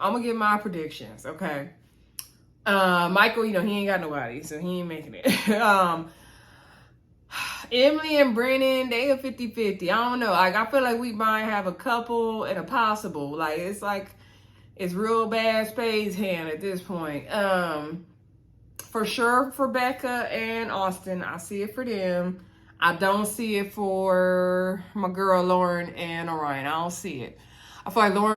I'm gonna give my predictions, okay? Michael, he ain't got nobody, so he ain't making it. Emily and Brennan, they are 50-50. I don't know. Like, I feel like we might have a couple and a possible. It's real bad spades hand at this point. For sure for Beca and Austin, I see it for them. I don't see it for my girl Lauren and Orion. I don't see it. I feel like Lauren.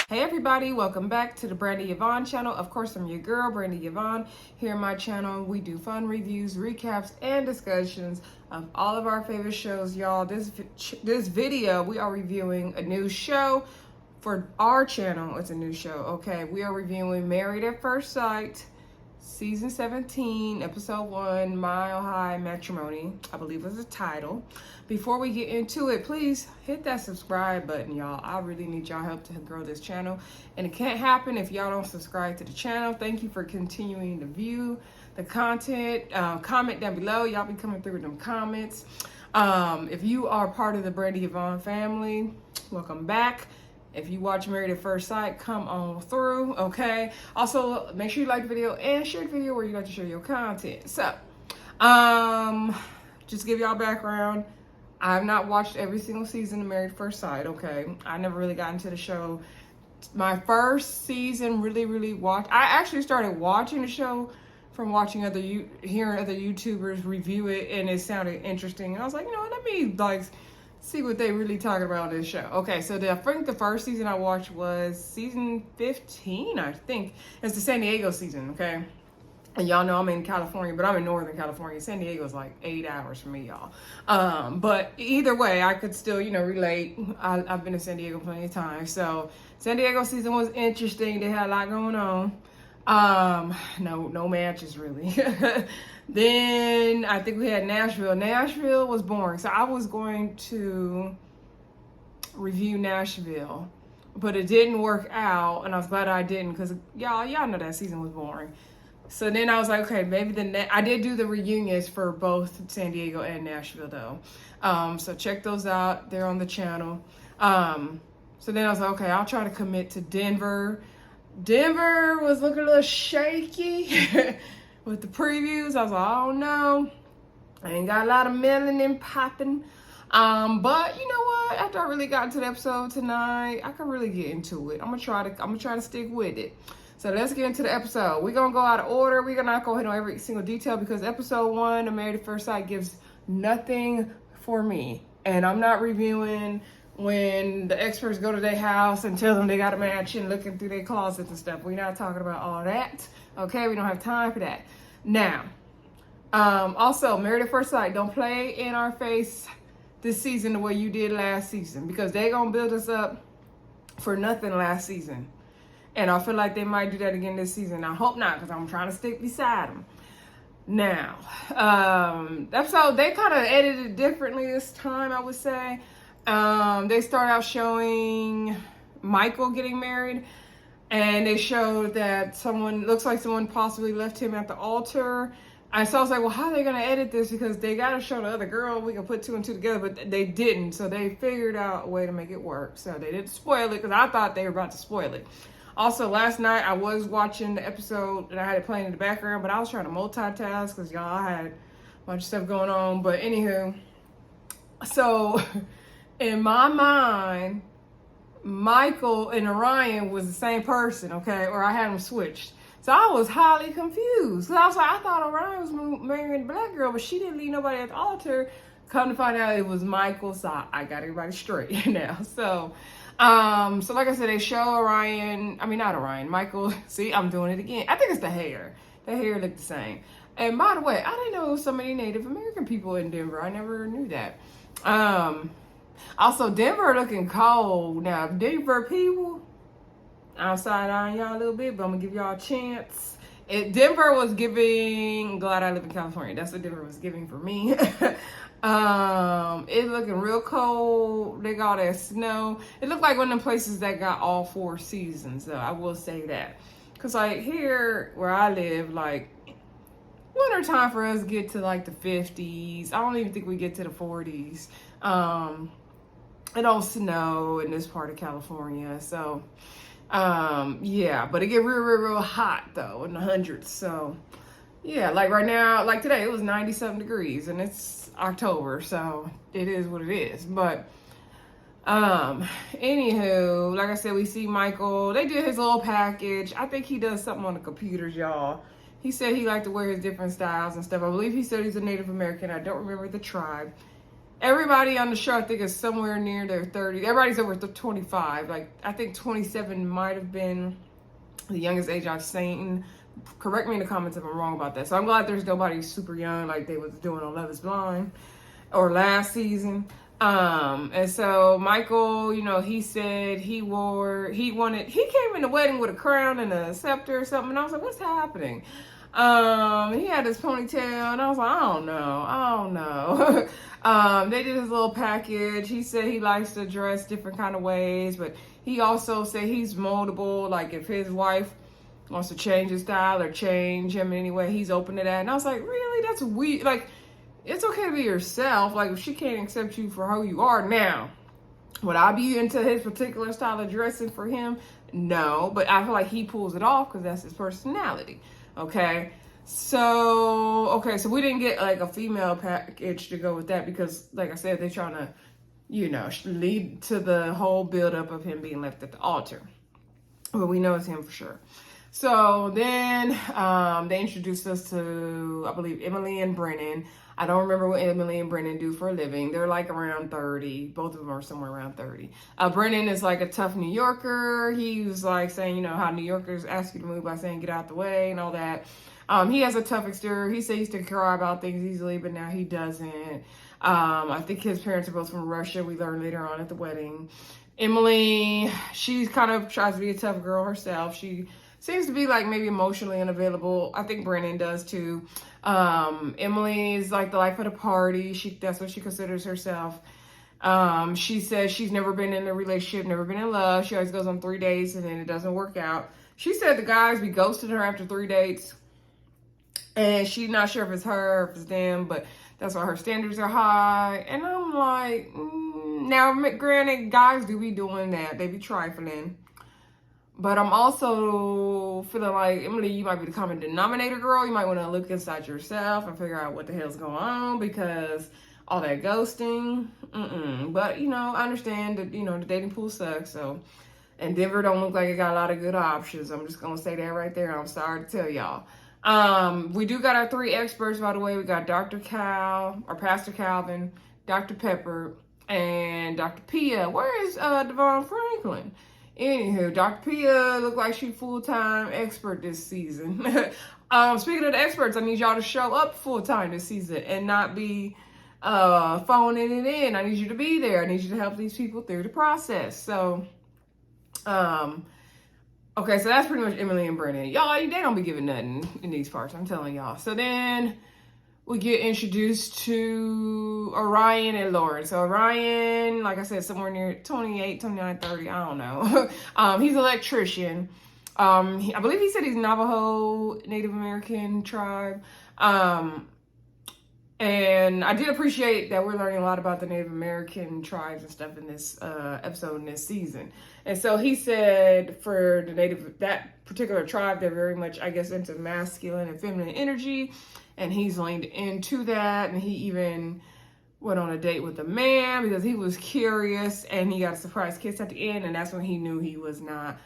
Hey everybody, welcome back to the Brandy Yvonne channel. Of course, I'm your girl, Brandy Yvonne. Here on my channel, we do fun reviews, recaps, and discussions of all of our favorite shows, y'all. This video, we are reviewing a new show for our channel. It's a new show, okay? We are reviewing Married at First Sight, Season 17, Episode 1, High Matrimony, I believe was the title. Before we get into it, please hit that subscribe button, y'all. I really need y'all help to grow this channel. And it can't happen if y'all don't subscribe to the channel. Thank you for continuing to view the content. Comment down below. Y'all be coming through with them comments. If you are part of the Brandy Yvonne family, welcome back. If you watch Married at First Sight, come on through, okay? Also, make sure you like the video and share the video where you like to share your content. So, just to give y'all background, I've not watched every single season of Married at First Sight, okay? I never really got into the show. My first season really watched. I actually started watching the show from watching hearing other YouTubers review it, and it sounded interesting. And I was like, let me see what they really talking about on this show. Okay, so I think the first season I watched was season 15, I think. It's the San Diego season, okay? And y'all know I'm in California, but I'm in Northern California. San Diego's like 8 hours from me, y'all. But either way, I could still, relate. I've been to San Diego plenty of times. So San Diego season was interesting. They had a lot going on. No matches really. Then I think we had Nashville. Nashville was boring. So I was going to review Nashville, but it didn't work out. And I was glad I didn't, because y'all know that season was boring. So then I was like, okay, maybe I did do the reunions for both San Diego and Nashville though. So check those out. They're on the channel. So then I was like, okay, I'll try to commit to Denver. Denver was looking a little shaky with the previews. I was like, oh no, I ain't got a lot of melanin popping. But you know what? After I really got into the episode tonight, I could really get into it. I'm gonna try to stick with it. So let's get into the episode. We're gonna go out of order. We're gonna not go hit on every single detail because episode 1 of Married at First Sight gives nothing for me. And I'm not reviewing when the experts go to their house and tell them they got a match and looking through their closets and stuff. We're not talking about all that. Okay, we don't have time for that. Now, also, Married at First Sight, don't play in our face this season the way you did last season, because they're gonna build us up for nothing last season. And I feel like they might do that again this season. I hope not, because I'm trying to stick beside them. Now, episode, they kind of edited it differently this time, I would say. They start out showing Michael getting married, and they showed that looks like someone possibly left him at the altar. And so I was like, well, how are they going to edit this? Because they got to show the other girl. We can put 2 and 2 together, but they didn't. So they figured out a way to make it work. So they didn't spoil it, because I thought they were about to spoil it. Also, last night I was watching the episode and I had it playing in the background, but I was trying to multitask because y'all had a bunch of stuff going on. But anywho, so in my mind, Michael and Orion was the same person, okay? Or I had them switched. So I was highly confused. So I was like, I thought Orion was marrying a black girl, but she didn't leave nobody at the altar. Come to find out it was Michael, so I got everybody straight now. So like I said, they show Michael. See, I'm doing it again. I think it's the hair. The hair looked the same. And by the way, I didn't know so many Native American people in Denver. I never knew that. Also, Denver looking cold. Now, Denver people, outside on y'all a little bit, but I'm gonna give y'all a chance. Denver was giving, glad I live in California. That's what Denver was giving for me. It's looking real cold. They got all that snow. It looked like one of them places that got all 4 seasons, though. I will say that. Because, like, here where I live, like, winter time for us get to, like, the 50s. I don't even think we get to the 40s. it don't snow in this part of California. So, yeah, but it get real hot though, in the hundreds. So, yeah, like right now, like today, it was 97 degrees and it's October. So it is what it is. But, anywho, like I said, we see Michael. They did his little package. I think he does something on the computers, y'all. He said he liked to wear his different styles and stuff. I believe he said he's a Native American. I don't remember the tribe. Everybody on the show, I think, is somewhere near their 30s. Everybody's over 25. Like, I think 27 might have been the youngest age I've seen. Correct me in the comments if I'm wrong about that. So I'm glad there's nobody super young like they was doing on Love is Blind or last season. And so Michael, you know, he said he came in the wedding with a crown and a scepter or something. And I was like, what's happening? He had his ponytail and I was like, I don't know. They did his little package. He said he likes to dress different kind of ways, but he also said he's moldable. Like if his wife wants to change his style or change him in any way, he's open to that. And I was like, really? That's weird. Like, it's okay to be yourself. Like, if she can't accept you for who you are now, would I be into his particular style of dressing for him? No, but I feel like he pulls it off because that's his personality. Okay. So we didn't get like a female package to go with that because, like I said, they're trying to, you know, lead to the whole buildup of him being left at the altar. But we know it's him for sure. So then they introduced us to, I believe, Emily and Brennon. I don't remember what Emily and Brennan do for a living. They're like around 30. Both of them are somewhere around 30. Brennan is like a tough New Yorker. He was like saying, you know, how New Yorkers ask you to move by saying get out the way and all that. He has a tough exterior. He said he used to cry about things easily, but now he doesn't. I think his parents are both from Russia. We learned later on at the wedding. Emily, she kind of tries to be a tough girl herself. She seems to be like maybe emotionally unavailable. I think Brennan does too. Emily is like the life of the party. That's what she considers herself. She says she's never been in a relationship, never been in love. She always goes on 3 dates and then it doesn't work out. She said the guys be ghosting her after 3 dates. And she's not sure if it's her or if it's them, but that's why her standards are high. And I'm like, now granted, guys do be doing that. They be trifling. But I'm also feeling like, Emily, you might be the common denominator girl. You might want to look inside yourself and figure out what the hell's going on because all that ghosting. But, you know, I understand that, you know, the dating pool sucks. So, and Denver don't look like it got a lot of good options. I'm just going to say that right there. I'm sorry to tell y'all. We do got our 3 experts, by the way. We got Dr. Cal, or Pastor Calvin, Dr. Pepper, and Dr. Pia. Where is Devon Franklin? Anywho, Dr. Pia looked like she's full-time expert this season. Speaking of the experts, I need y'all to show up full-time this season and not be phoning it in. I need you to be there. I need you to help these people through the process. So, okay, so that's pretty much Emily and Brennan. Y'all, they don't be giving nothing in these parts, I'm telling y'all. So then we get introduced to Orion and Lauren. So Orion, like I said, somewhere near 28, 29, 30, I don't know. He's an electrician. I believe he said he's Navajo Native American tribe. And I did appreciate that we're learning a lot about the Native American tribes and stuff in this episode in this season. And so he said for that particular tribe, they're very much, I guess, into masculine and feminine energy. And he's leaned into that. And he even went on a date with a man because he was curious and he got a surprise kiss at the end. And that's when he knew he was not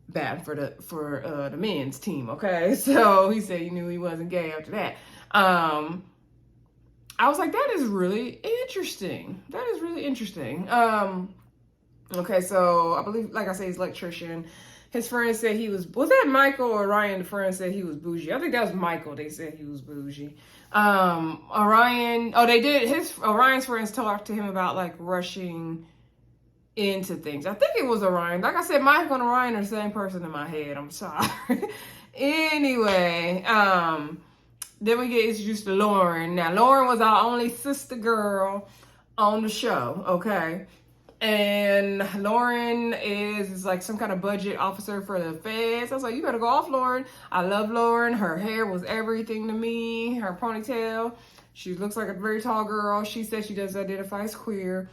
bad for the men's team. Okay. So he said he knew he wasn't gay after that. I was like, that is really interesting. That is really interesting. Okay, so I believe, like I said, he's an electrician. His friend said he was that Michael or Orion? The friend said he was bougie. I think that was Michael. They said he was bougie. Orion, they did. Orion's friends talked to him about like rushing into things. I think it was Orion. Like I said, Michael and Orion are the same person in my head. I'm sorry. Anyway, then we get introduced to Lauren. Now, Lauren was our only sister girl on the show, okay? And Lauren is like some kind of budget officer for the feds. I was like, you better go off, Lauren. I love Lauren. Her hair was everything to me. Her ponytail. She looks like a very tall girl. She said she does identify as queer.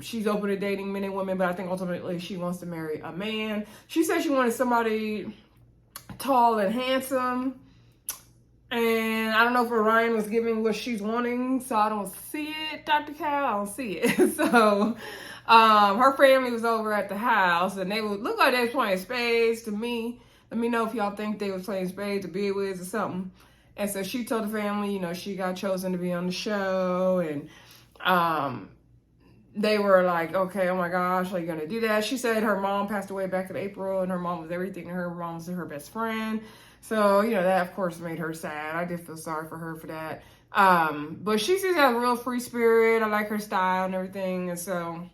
She's open to dating men and women, but I think ultimately she wants to marry a man. She said she wanted somebody tall and handsome. And I don't know if Orion was giving what she's wanting, so I don't see it, Dr. Cal. I don't see it. So her family was over at the house, and they would look like they was playing spades to me. Let me know if y'all think they was playing spades or bid whist or something. And so she told the family, you know, she got chosen to be on the show, and they were like, okay, oh my gosh, are you gonna do that? She said her mom passed away back in April, and her mom was everything to her. Her mom was her best friend. So, you know, that of course made her sad. I did feel sorry for her for that. But she seems to have a real free spirit. I like her style and everything. And so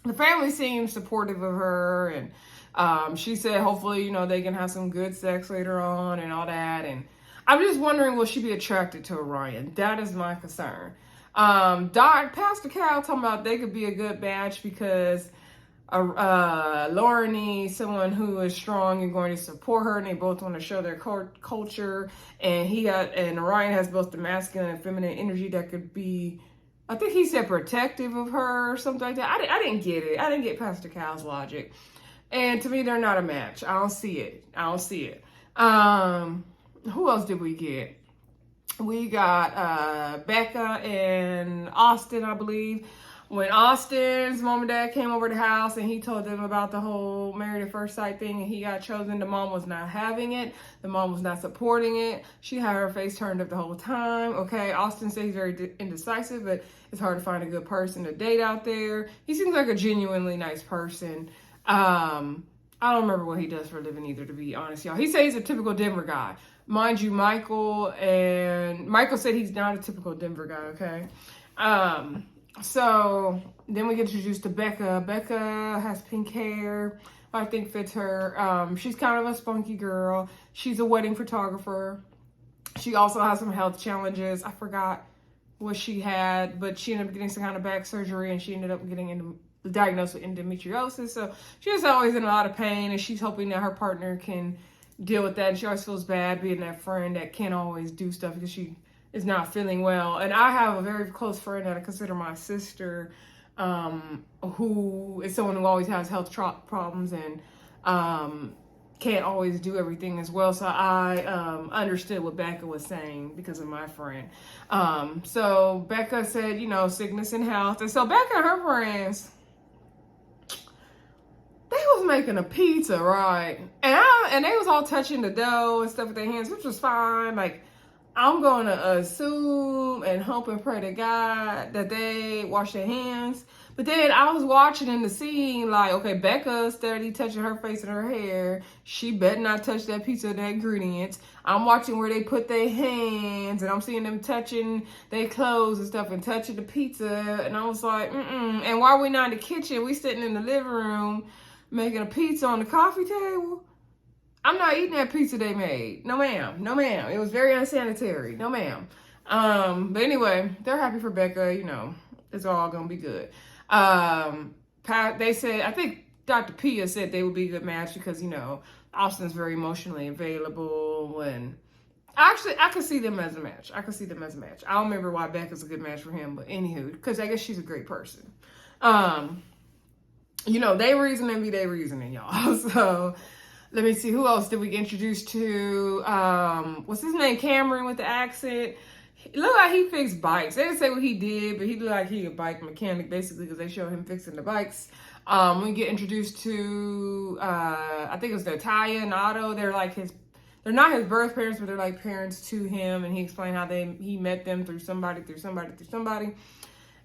the family seems supportive of her. And she said hopefully, you know, they can have some good sex later on and all that. And I'm just wondering, will she be attracted to Orion? That is my concern. Pastor Cal talking about they could be a good match because Lauren needs someone who is strong and going to support her, and they both want to show their culture. And Orion has both the masculine and feminine energy that could be, I think he said, protective of her or something like that. I didn't get it. I didn't get Pastor Cal's logic. And to me, they're not a match. I don't see it. Who else did we get? We got Beca and Austin, I believe. When Austin's mom and dad came over to the house and he told them about the whole married at first sight thing and he got chosen, the mom was not having it. The mom was not supporting it. She had her face turned up the whole time. Okay, Austin says he's very indecisive, but it's hard to find a good person to date out there. He seems like a genuinely nice person. I don't remember what he does for a living either, to be honest, y'all. He says he's a typical Denver guy. Mind you, Michael said he's not a typical Denver guy, okay? So then we get introduced to Beca. Beca has pink hair, I think fits her. She's kind of a spunky girl. She's a wedding photographer. She also has some health challenges. I forgot what she had, but she ended up getting some kind of back surgery and she ended up getting diagnosed with endometriosis. So she's always in a lot of pain and she's hoping that her partner can deal with that. And she always feels bad being that friend that can't always do stuff because she is not feeling well. And I have a very close friend that I consider my sister, who is someone who always has health problems and can't always do everything as well. So I understood what Becca was saying because of my friend. So Becca said, you know, sickness and health. And so Becca and her friends, they was making a pizza, right? And they was all touching the dough and stuff with their hands, which was fine. Like, I'm going to assume and hope and pray to God that they wash their hands. But then I was watching in the scene, like, okay, Becca steady touching her face and her hair. She better not touch that pizza and the ingredients. I'm watching where they put their hands, and I'm seeing them touching their clothes and stuff and touching the pizza. And I was like, And while we're not in the kitchen, we sitting in the living room making a pizza on the coffee table. I'm not eating that pizza they made. No, ma'am. No, ma'am. It was very unsanitary. No, ma'am. But anyway, they're happy for Becca. You know, it's all going to be good. They said, I think Dr. Pia said they would be a good match because, you know, Austin's very emotionally available. And actually, I could see them as a match. I don't remember why Becca's a good match for him. But anywho, because I guess she's a great person. You know, they reasoning be they reasoning, y'all. So let me see, who else did we get introduced to? What's his name? Cameron with the accent. It looked like he fixed bikes. They didn't say what he did, but he looked like he a bike mechanic, basically, because they showed him fixing the bikes. We get introduced to, I think it was Natalia and Otto. They're not his birth parents, but they're like parents to him. And he explained how he met them through somebody.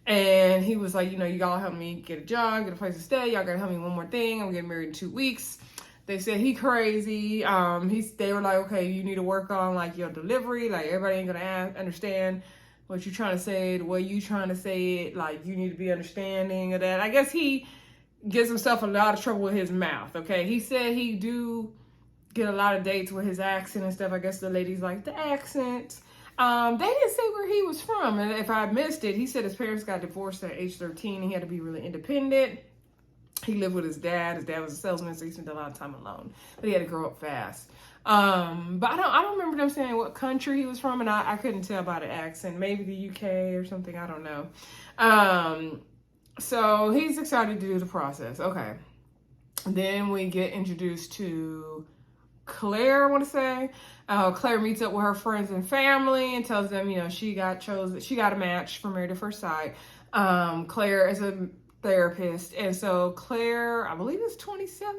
And he was like, you know, you gotta help me get a job, get a place to stay. Y'all gotta help me one more thing. I'm getting married in 2 weeks. They said he crazy. They were like, okay, you need to work on like your delivery. Like everybody ain't gonna understand what you're trying to say, the way you trying to say it. Like you need to be understanding of that. I guess he gets himself a lot of trouble with his mouth. Okay, he said he do get a lot of dates with his accent and stuff. I guess the ladies like the accent. They didn't say where he was from, and if I missed it, he said his parents got divorced at age 13. He had to be really independent. He lived with his dad. His dad was a salesman, so he spent a lot of time alone. But he had to grow up fast. But I don't remember them saying what country he was from, and I couldn't tell by the accent. Maybe the UK or something. I don't know. So he's excited to do the process. Okay. Then we get introduced to Claire, I want to say. Claire meets up with her friends and family and tells them, you know, she got a match for Married at First Sight. Claire is a therapist, and so Claire, I believe, is 27.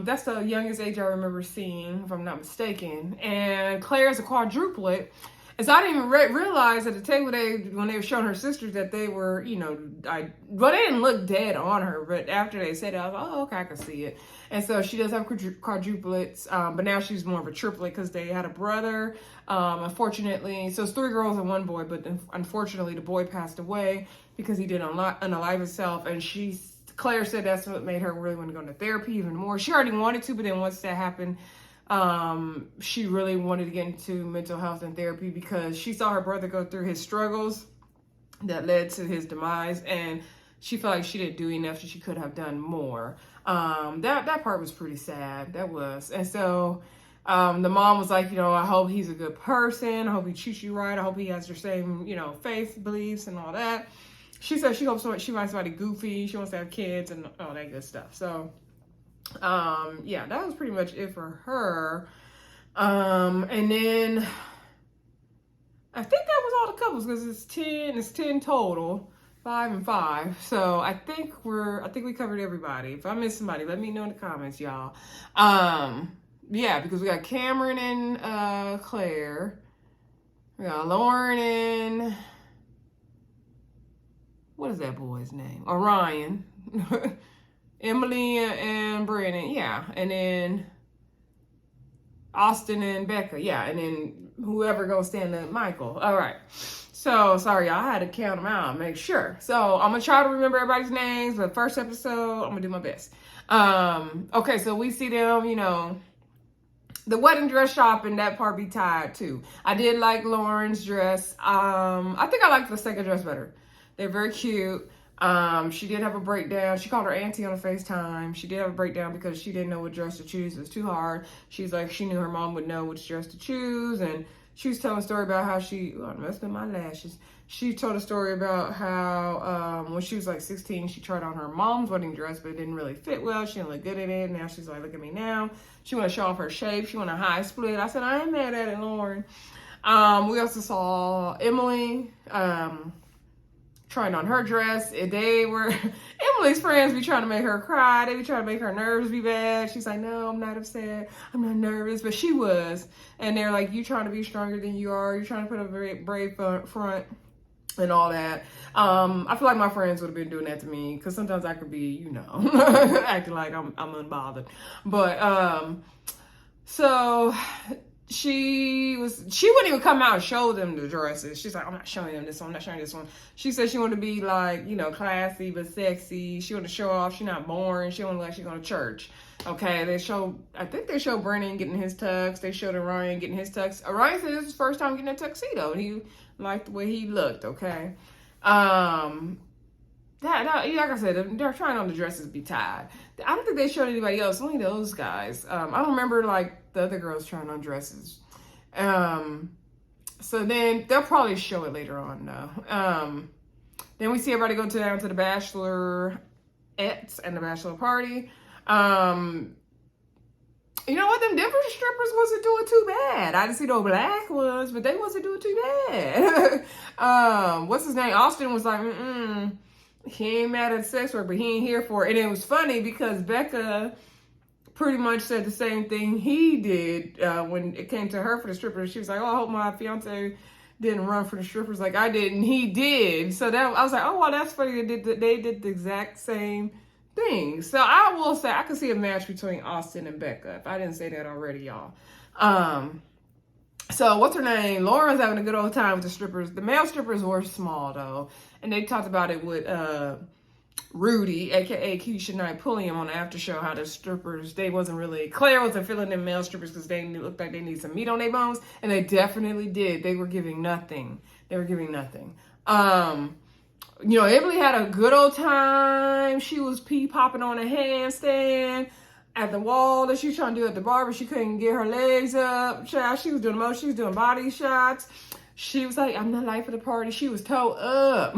That's the youngest age I remember seeing, if I'm not mistaken. And Claire is a quadruplet. And so I didn't even realize at the table when they were showing her sisters that they were, you know, they didn't look dead on her, but after they said it, I was like, oh, okay, I can see it. And so she does have quadruplets, but now she's more of a triplet because they had a brother. Unfortunately, so it's 3 girls and 1 boy, but unfortunately the boy passed away because he did unalive himself. And Claire said that's what made her really want to go into therapy even more. She already wanted to, but then once that happened, she really wanted to get into mental health and therapy because she saw her brother go through his struggles that led to his demise, and she felt like she didn't do enough, that she could have done more. That part was pretty sad. That was. And so the mom was like, you know, I hope he's a good person. I hope he treats you right. I hope he has your same, you know, faith, beliefs, and all that. She said she hopes she finds somebody goofy. She wants to have kids and all that good stuff. So yeah, that was pretty much it for her. And then I think that was all the couples because it's 10 total, 5 and 5. So I think we covered everybody. If I missed somebody, let me know in the comments, y'all. Yeah, because we got Cameron and Claire. We got Lauren and what is that boy's name? Orion. Emily and Brennan, yeah. And then Austin and Beca, yeah. And then whoever goes stand up, Michael. All right. So, sorry, y'all. I had to count them out, make sure. So, I'm going to try to remember everybody's names. But first episode, I'm going to do my best. Okay, so we see them, you know, the wedding dress shopping, that part be tied too. I did like Lauren's dress. I think I liked the second dress better. They're very cute. She did have a breakdown. She called her auntie on a FaceTime. She did have a breakdown because she didn't know what dress to choose. It was too hard. She's like, she knew her mom would know which dress to choose. And she was telling a story about how I messed up my lashes. She told a story about how when she was like 16, she tried on her mom's wedding dress, but it didn't really fit well. She didn't look good in it. Now she's like, look at me now. She want to show off her shape. She want a high split. I said, I ain't mad at it, Lauren. We also saw Emily trying on her dress. Emily's friends be trying to make her cry. They be trying to make her nerves be bad. She's like, no, I'm not upset. I'm not nervous. But she was. And they're like, you trying to be stronger than you are. You're trying to put a very brave front and all that. I feel like my friends would have been doing that to me because sometimes I could be, you know, acting like I'm unbothered. But so she wouldn't even come out and show them the dresses. She's like, I'm not showing them this one. I'm not showing this one. She said she wanted to be like, you know, classy but sexy. She wanted to show off. She's not boring. She wanted to like she's going to church. Okay, I think they showed Brenan getting his tux. They showed Orion getting his tux. Orion said this was his first time getting a tuxedo. And he liked the way he looked, okay? Like I said, they're trying on the dresses be tied. I don't think they showed anybody else, only those guys. I don't remember like the other girls trying on dresses. So then they'll probably show it later on though. Then we see everybody go down to the bachelorettes and the bachelor party. You know what? Them Denver strippers wasn't doing too bad. I didn't see no black ones, but they wasn't doing too bad. What's his name? Austin was like, he ain't mad at sex work, but he ain't here for it. And it was funny because Beca pretty much said the same thing he did when it came to her for the strippers. She was like, oh, I hope my fiance didn't run for the strippers like I did. And he did. So that I was like, oh, well, that's funny. They did the exact same thing. So I will say I could see a match between Austin and Beca, if I didn't say that already, y'all. So what's her name? Lauren's having a good old time with the strippers. The male strippers were small though, and they talked about it with Rudy, aka Keisha Knight Pulliam, on the after show. How the strippers, Claire wasn't feeling them male strippers because they looked like they need some meat on their bones, and they definitely did. They were giving nothing. You know, Emily had a good old time. She was popping on a handstand at the wall that she was trying to do at the bar, but she couldn't get her legs up. Child, she was doing the most. She was doing body shots. She was like, I'm not life of the party. She was toe up.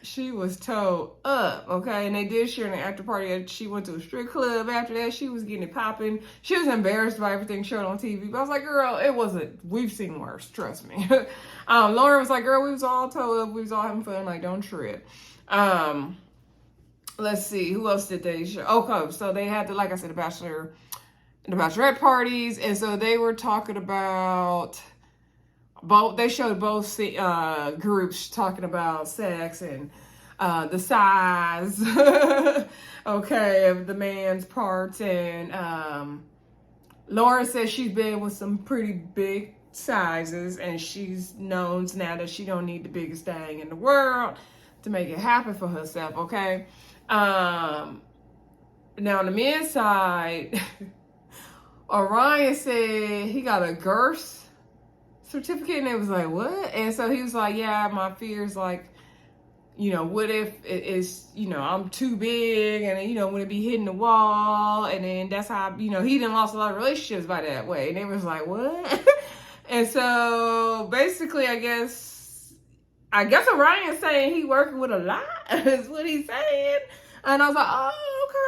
She was towed up, okay? And they did share an after party. She went to a strip club after that. She was getting it popping. She was embarrassed by everything showed on TV. But I was like, girl, it wasn't. We've seen worse, trust me. Lauren was like, girl, we was all towed up. We was all having fun. Like, don't trip. Let's see. Who else did they show? Okay, so they had, like I said, the bachelor and the bachelorette parties. And so they were talking about... They showed both groups talking about sex and the size, okay, of the man's parts. And Lauren says she's been with some pretty big sizes, and she's known now that she don't need the biggest thing in the world to make it happen for herself, okay? Now on the men's side, Orion said he got a girth certificate, and it was like, what? And so he was like, yeah, my fears, like, what if it's, I'm too big, and when it be hitting the wall, and then that's how, he done lost a lot of relationships by that way. And it was like, what? And so basically, I guess Orion's saying he working with a lot is what he's saying. And I was like, oh, okay.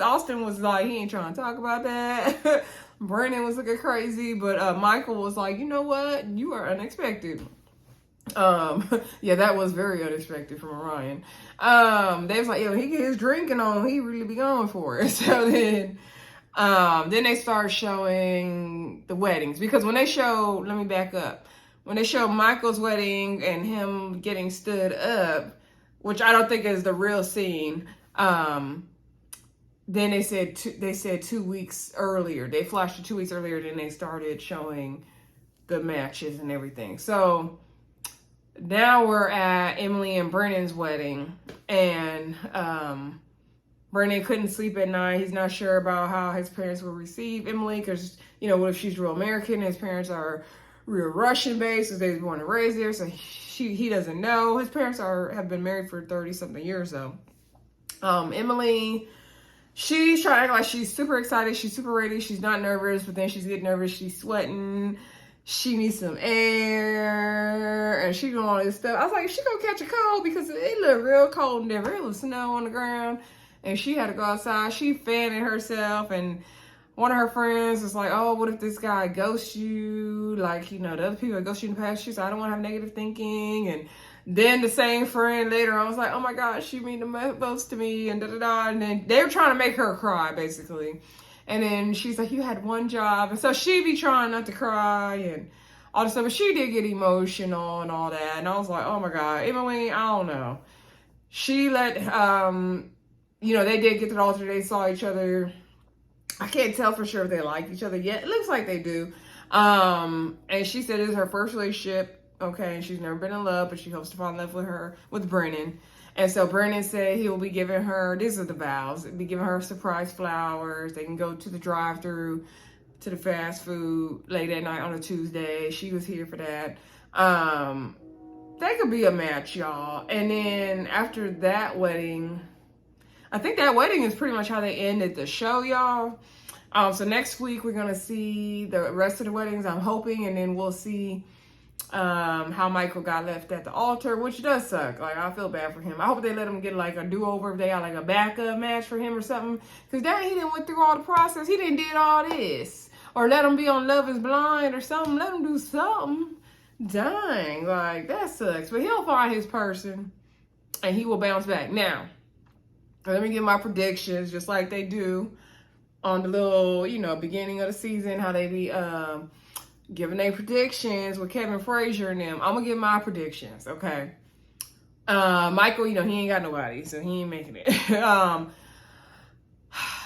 Austin was like, he ain't trying to talk about that. Brenan was looking crazy, but Michael was like, you know what? You are unexpected. Yeah, that was very unexpected from Orion. They was like, yo, he get his drinking on, he really be going for it. So then they start showing the weddings, because when they show, let me back up. When they show Michael's wedding and him getting stood up, which I don't think is the real scene, then they said 2 weeks earlier. They flashed it 2 weeks earlier. Then they started showing the matches and everything. So now we're at Emily and Brennan's wedding, and Brennan couldn't sleep at night. He's not sure about how his parents will receive Emily, because what if she's real American? His parents are real Russian based, because they was born and raised there. So he doesn't know. His parents have been married for 30-something years though. Emily, she's trying to act like she's super excited. She's super ready. She's not nervous, but then she's getting nervous. She's sweating. She needs some air, and she doing all this stuff. I was like, she gonna catch a cold, because it looked real cold in Denver. It was snow on the ground, and she had to go outside. She fanning herself, and one of her friends was like, oh, what if this guy ghosts you? Like, the other people that ghost you in the past. She said, I don't want to have negative thinking. And then the same friend later, I was like, oh my God, she mean the most to me, and da-da-da. And then they were trying to make her cry, basically. And then she's like, you had one job. And so she be trying not to cry and all this stuff. But she did get emotional and all that. And I was like, oh my God, Emily, I don't know. She let, they did get to the altar. They saw each other. I can't tell for sure if they like each other yet. It looks like they do. And she said it's her first relationship. Okay, and she's never been in love, but she hopes to fall in love with Brenan. And so Brenan said he will be giving her, these are the vows, be giving her surprise flowers. They can go to the drive-thru, to the fast food late at night on a Tuesday. She was here for that. They could be a match, y'all. And then after that wedding, I think that wedding is pretty much how they ended the show, y'all. So next week we're gonna see the rest of the weddings, I'm hoping, and then we'll see how Michael got left at the altar, which does suck. Like, I feel bad for him. I hope they let him get like a do-over if they got like a backup match for him or something, because dang, he didn't went through all the process. He didn't did all this, or let him be on Love is Blind or something. Let him do something. Dang, like, that sucks. But he'll find his person and he will bounce back. Now, let me get my predictions, just like they do on the little, beginning of the season, how they be giving their predictions with Kevin Frazier and them. I'm gonna give my predictions, okay? Michael, he ain't got nobody, so he ain't making it.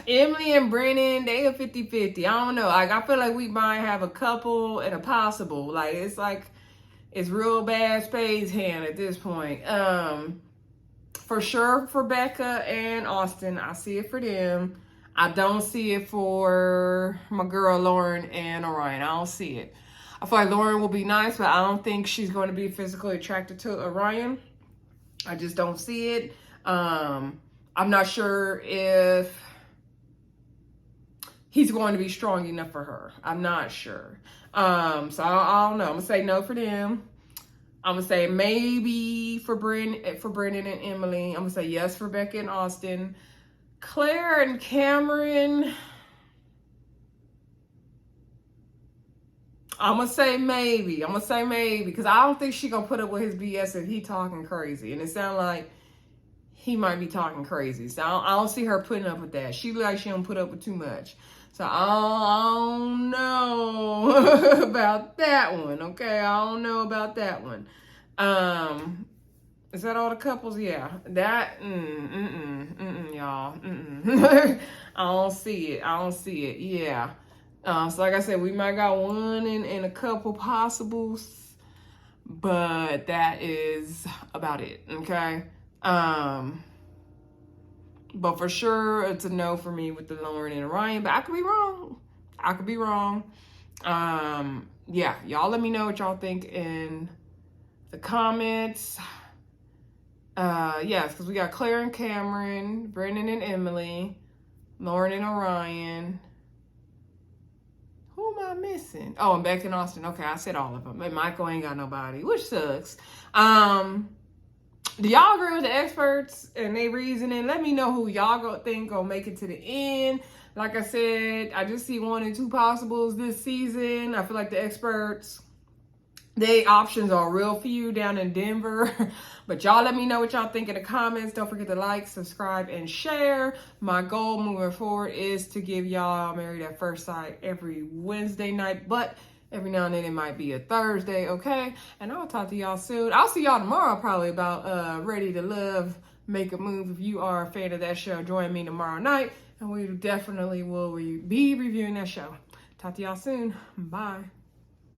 Emily and Brennan, they are 50-50. I don't know. Like, I feel like we might have a couple and a possible. Like, it's real bad spades hand at this point. For sure for Beca and Austin, I see it for them. I don't see it for my girl Lauren and Orion. I don't see it. I feel like Lauren will be nice, but I don't think she's going to be physically attracted to Orion. I just don't see it. I'm not sure if he's going to be strong enough for her. I'm not sure. So I don't know. I'm going to say no for them. I'm gonna say maybe for Brennan and Emily. I'm gonna say yes for Beca and Austin. Claire and Cameron, I'm gonna say maybe because I don't think she gonna put up with his BS if he talking crazy, and it sounds like he might be talking crazy. So I don't see her putting up with that. She like she don't put up with too much. So I don't know about that one. Okay, I don't know about that one. Is that all the couples? Yeah. That y'all. I don't see it. Yeah. So like I said, we might got one in a couple possibles, but that is about it. Okay. But for sure, it's a no for me with the Lauren and Orion. But I could be wrong. Yeah, y'all let me know what y'all think in the comments. Yes, because we got Claire and Cameron, Brennan and Emily, Lauren and Orion. Who am I missing? Oh, and Beca and Austin. Okay, I said all of them. And Michael ain't got nobody, which sucks. Do y'all agree with the experts and their reasoning? Let me know who y'all think gonna make it to the end. Like I said, I just see 1 and 2 possibles this season. I feel like the experts, their options are real few down in Denver. But y'all let me know what y'all think in the comments. Don't forget to like, subscribe, and share. My goal moving forward is to give y'all Married at First Sight every Wednesday night, but every now and then it might be a Thursday, okay? And I'll talk to y'all soon. I'll see y'all tomorrow probably about Ready to Love, Make a Move. If you are a fan of that show, join me tomorrow night. And we definitely will be reviewing that show. Talk to y'all soon. Bye.